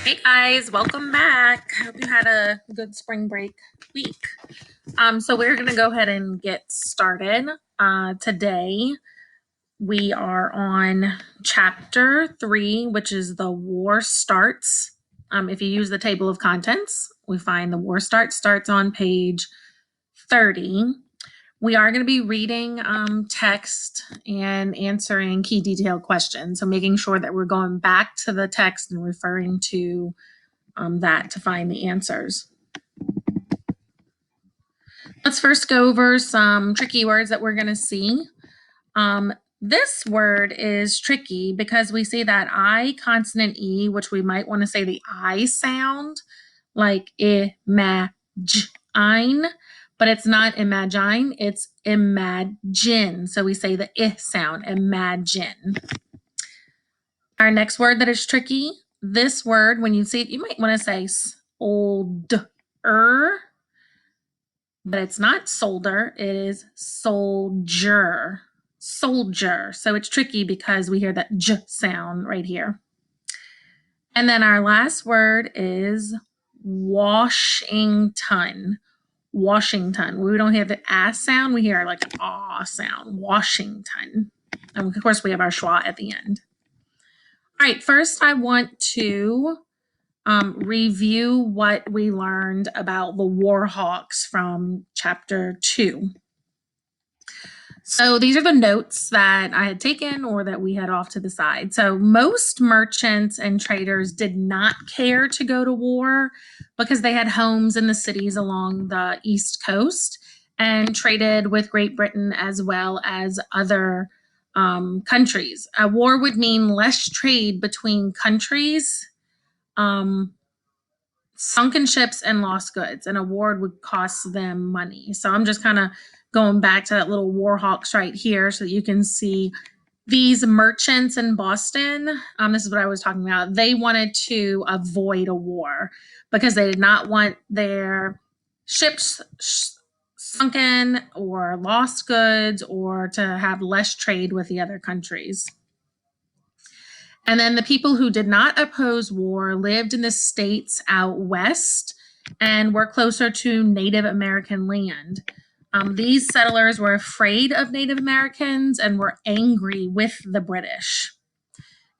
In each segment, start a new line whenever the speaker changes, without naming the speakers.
Hey guys, welcome back. Hope you had a good spring break week. So we're gonna go ahead and get started. Today we are on chapter 3, which is the war starts. If you use the table of contents, we find the war starts on page 30. We are going to be reading text and answering key detailed questions. So making sure that we're going back to the text and referring to that to find the answers. Let's first go over some tricky words that we're going to see. This word is tricky because we see that I consonant E, which we might want to say the I sound, like imagine, but it's not imagine, it's imagine. So we say the I sound, imagine. Our next word that is tricky, this word, when you see it, you might want to say older, but it's not solder, it is soldier. Soldier. So it's tricky because we hear that j sound right here. And then our last word is Washington. Washington. We don't hear the a sound, we hear like an ah sound. Washington. And of course, we have our schwa at the end. All right, first I want to review what we learned about the Warhawks from chapter 2. So these are the notes that I had taken or that we had off to the side. So most merchants and traders did not care to go to war because they had homes in the cities along the East Coast and traded with Great Britain as well as other countries. A war would mean less trade between countries, sunken ships, and lost goods, and a war would cost them money. So I'm just kind of going back to that little Warhawks right here so that you can see these merchants in Boston. This is what I was talking about. They wanted to avoid a war because they did not want their ships sunken or lost goods or to have less trade with the other countries. And then the people who did not oppose war lived in the states out west and were closer to Native American land. These settlers were afraid of Native Americans and were angry with the British.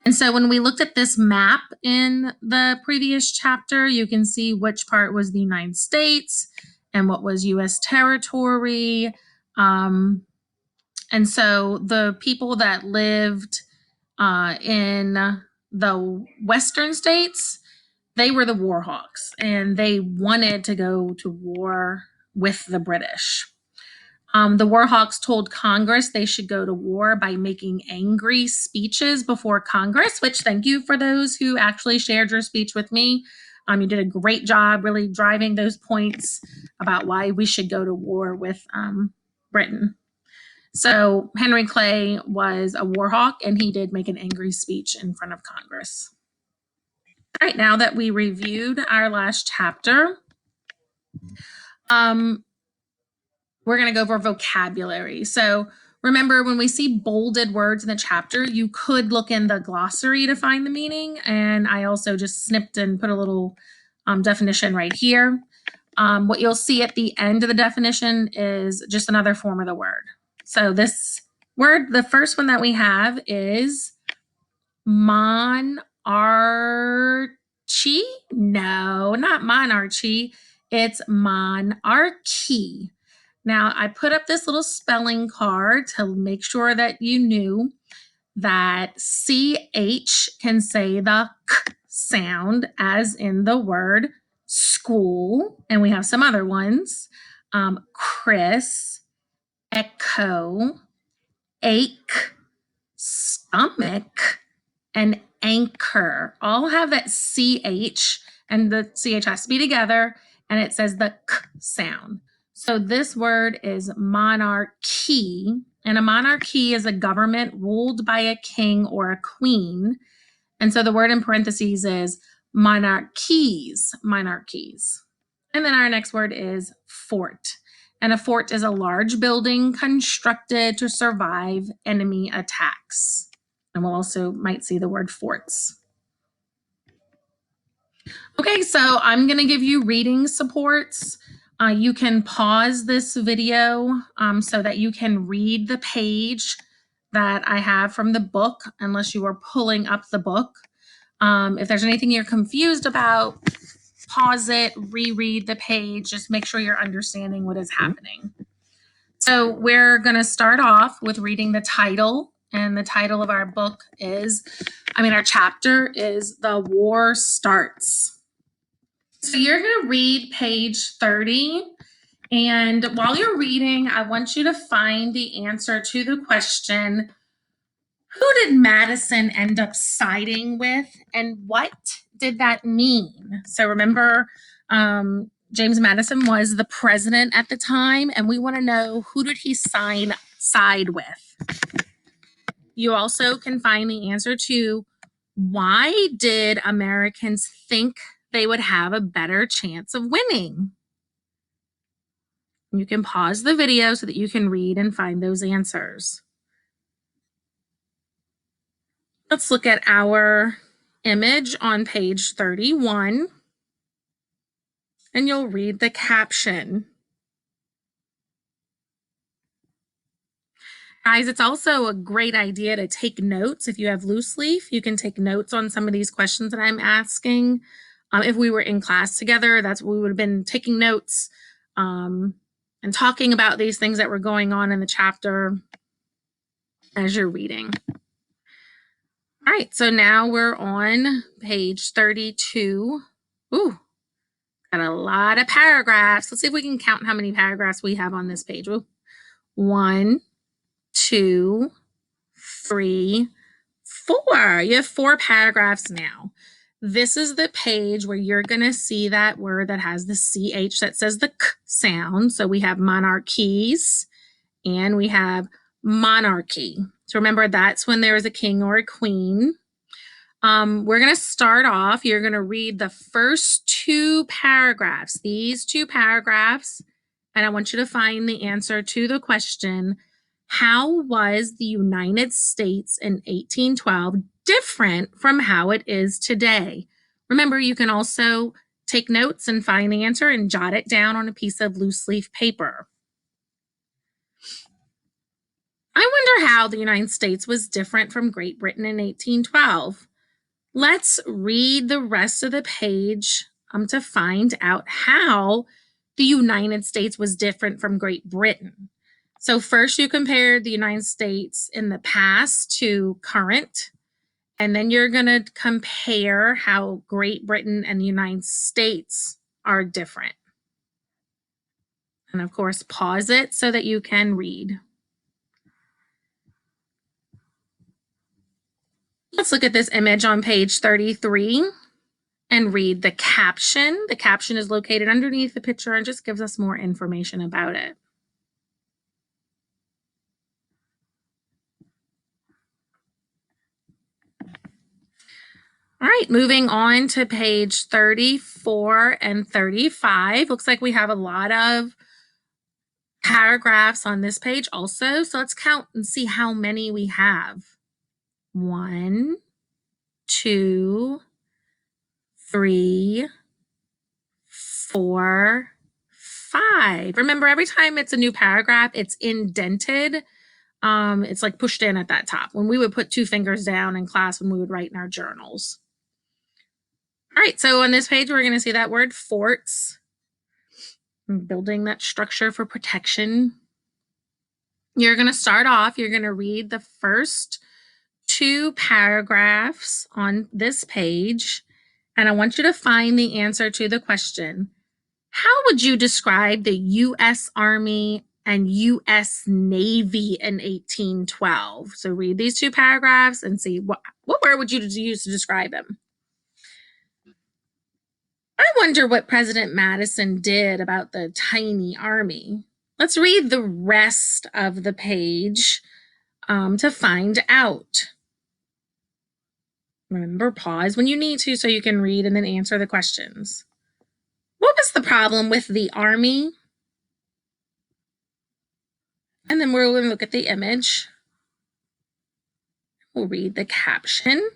And so when we looked at this map in the previous chapter, you can see which part was the United States and what was U.S. territory. And so the people that lived in the western states, they were the Warhawks, and they wanted to go to war with the British. The Warhawks told Congress they should go to war by making angry speeches before Congress, which thank you for those who actually shared your speech with me. You did a great job really driving those points about why we should go to war with Britain. So Henry Clay was a Warhawk, and he did make an angry speech in front of Congress. All right, now that we reviewed our last chapter, we're going to go over vocabulary. So remember, when we see bolded words in the chapter, you could look in the glossary to find the meaning. And I also just snipped and put a little definition right here. What you'll see at the end of the definition is just another form of the word. So this word, the first one that we have is monarchy. No, not monarchy. It's monarchy. Now, I put up this little spelling card to make sure that you knew that CH can say the K sound, as in the word school. And we have some other ones. Chris, echo, ache, stomach, and anchor all have that CH, and the CH has to be together, and it says the K sound. So this word is monarchy, and a monarchy is a government ruled by a king or a queen. And so the word in parentheses is monarchies, monarchies. And then our next word is fort. And a fort is a large building constructed to survive enemy attacks. And we'll also might see the word forts. Okay, so I'm going to give you reading supports. You can pause this video so that you can read the page that I have from the book, unless you are pulling up the book. If there's anything you're confused about, pause it, reread the page, just make sure you're understanding what is happening. So we're going to start off with reading the title, and the title of our book is, our chapter is The War Starts. So you're going to read page 30. And while you're reading, I want you to find the answer to the question, who did Madison end up siding with, and what did that mean? So remember, James Madison was the president at the time, and we want to know, who did he side with? You also can find the answer to, why did Americans think they would have a better chance of winning? You can pause the video so that you can read and find those answers. Let's look at our image on page 31, and you'll read the caption. Guys, it's also a great idea to take notes. If you have loose leaf, you can take notes on some of these questions that I'm asking. If we were in class together, that's what we would have been taking notes and talking about these things that were going on in the chapter as you're reading. All right, so now we're on page 32. Ooh, got a lot of paragraphs. Let's see if we can count how many paragraphs we have on this page. Ooh. 1, 2, 3, 4. You have 4 paragraphs now. This is the page where you're going to see that word that has the CH that says the K sound. So we have monarchies and we have monarchy. So remember, that's when there is a king or a queen. We're going to start off. You're going to read the first 2 paragraphs, these 2 paragraphs, and I want you to find the answer to the question, how was the United States in 1812 different from how it is today? Remember, you can also take notes and find the answer and jot it down on a piece of loose leaf paper. I wonder how the United States was different from Great Britain in 1812. Let's read the rest of the page to find out how the United States was different from Great Britain. So first you compare the United States in the past to current, and then you're going to compare how Great Britain and the United States are different. And of course, pause it so that you can read. Let's look at this image on page 33 and read the caption. The caption is located underneath the picture and just gives us more information about it. All right, moving on to page 34 and 35. Looks like we have a lot of paragraphs on this page also. So let's count and see how many we have. 1, 2, 3, 4, 5. Remember, every time it's a new paragraph, it's indented. It's like pushed in at that top. When we would put 2 fingers down in class when we would write in our journals. All right, so on this page, we're going to see that word forts. Building that structure for protection. You're going to start off, you're going to read the first 2 paragraphs on this page, and I want you to find the answer to the question, how would you describe the U.S. Army and U.S. Navy in 1812? So read these 2 paragraphs and see what word would you use to describe them? I wonder what President Madison did about the tiny army. Let's read the rest of the page to find out. Remember, pause when you need to so you can read and then answer the questions. What was the problem with the army? And then we're going to look at the image. We'll read the caption.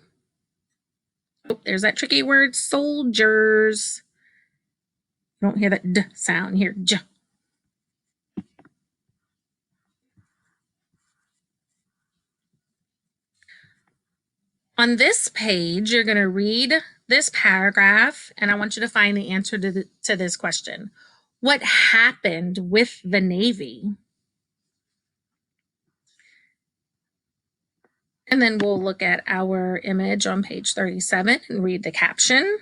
Oh, there's that tricky word, soldiers. You don't hear that D sound, you hear J. On this page, you're going to read this paragraph, and I want you to find the answer to this question. What happened with the Navy? And then we'll look at our image on page 37 and read the caption.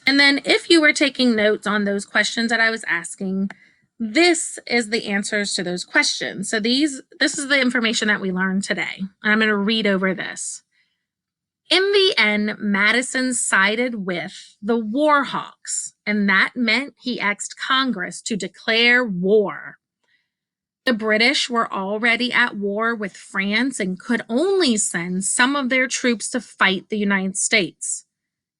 And then if you were taking notes on those questions that I was asking, this is the answers to those questions. So this is the information that we learned today. And I'm going to read over this. In the end, Madison sided with the war hawks, and that meant he asked Congress to declare war. The British were already at war with France and could only send some of their troops to fight the United States.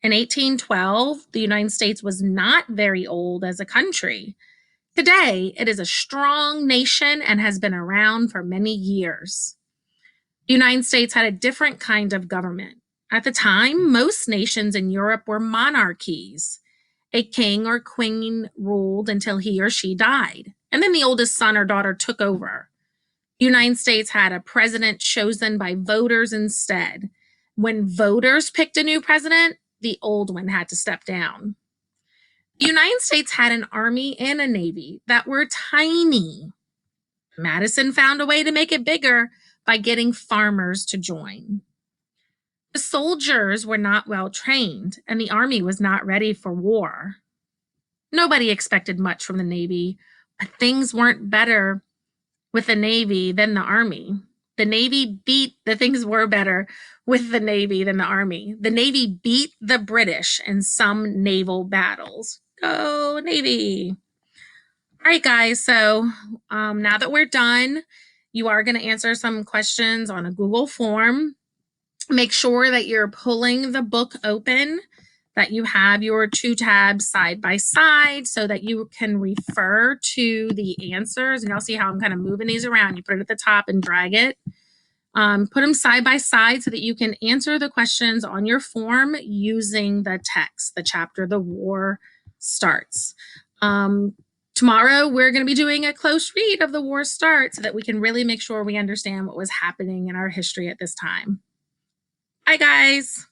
In 1812, the United States was not very old as a country. Today, it is a strong nation and has been around for many years. The United States had a different kind of government. At the time, most nations in Europe were monarchies. A king or queen ruled until he or she died, and then the oldest son or daughter took over. The United States had a president chosen by voters instead. When voters picked a new president, the old one had to step down. The United States had an army and a navy that were tiny. Madison found a way to make it bigger by getting farmers to join. The soldiers were not well trained, and the army was not ready for war. Nobody expected much from the Navy, but things weren't better with the Navy than the Army. Things were better with the Navy than the Army. The Navy beat the British in some naval battles. Go Navy! All right, guys, so now that we're done, you are going to answer some questions on a Google form. Make sure that you're pulling the book open, that you have your two tabs side by side so that you can refer to the answers. And you'll see how I'm kind of moving these around. You put it at the top and drag it. Put them side by side so that you can answer the questions on your form using the text, the chapter, The War Starts. Tomorrow, we're going to be doing a close read of The War Starts so that we can really make sure we understand what was happening in our history at this time. Bye, guys.